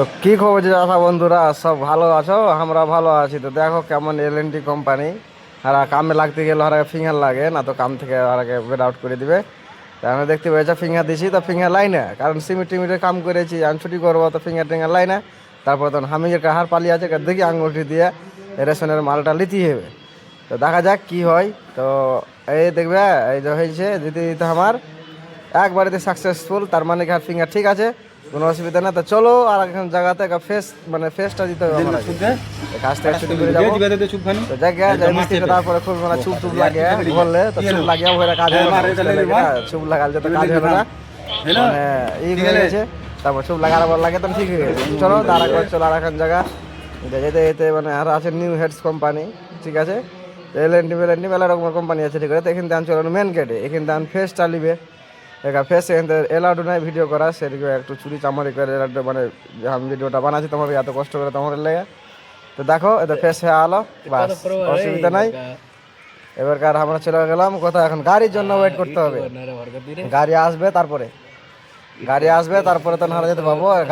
তো কি খবর যে দাদা বন্ধুরা, সব ভালো আছো? আমরা ভালো আছি। তো দেখো কেমন এলএনটি কোম্পানি, আর কামে লাগতে গেলে আর ফিঙ্গার লাগে না, তো কাম থেকে আর বেড আউট করে দিবে। তা আমরা দেখতে পেয়েছি ফিঙ্গার দিছি, তো ফিঙ্গার লাই না, কারণ সিমিট টিমিটের কাম করেছি, আমি ছুটি করবো, তো ফিঙ্গার টিঙ্গার লাই না। তারপর তখন হামিজের কাহার পালিয়ে আছে, দেখি আঙুলটি দিয়ে রেশনের মালটা লিতেই হবে। তো দেখা যাক কি হয়। তো এই দেখবে, এই যে হয়েছে দিতে দিতে আমার একবারেতে সাকসেসফুল, তার মানে কি আর ফিঙ্গার ঠিক আছে, কোনো অসুবিধা না। তো চলো আর এখন জায়গাতে ফেস মানে ফেসটা দিতে হবে আমার আগে। এই কাজটা ছুটি করে যাবো। তো জায়গা মিস্ত্রিটা তারপরে খুব মানে চুপ টুপ লাগে বললে, তো চুপ লাগিয়ে ওরা কাজ হবে না, চুপ লাগাল যেত কাজ হবে না, মানে হয়ে গেছে। তারপর চুপ লাগার পর লাগে, তো ঠিক হয়ে গেছে। চলো তার একবার চলো আর এখন জায়গা যেতে যেতে মানে আর আছে নিউ হেডস কোম্পানি, ঠিক আছে। এলএনটি মেলা রকমের কোম্পানি আছে, ঠিক আছে। তো এখান থেকে চলো মেন গেটে, এখান থেকে ফেস চালিবে এখানে ফেস, এখান থেকে এলাউড নাই ভিডিও করা, সেদিকে একটু চুরি চামারি করে এলাউড মানে আমি ভিডিওটা বানাচ্ছি তোমাকে এত কষ্ট করে তোমাদের লেগে। তো দেখো এদের ফেস হয়ে আলো, বাস অসুবিধা নাই। এবারকার আমরা চলে গেলাম কোথাও, এখন গাড়ির জন্য ওয়েট করতে হবে। গাড়ি আসবে তারপরে তো নাহলে যেতে পাবো গাড়ি।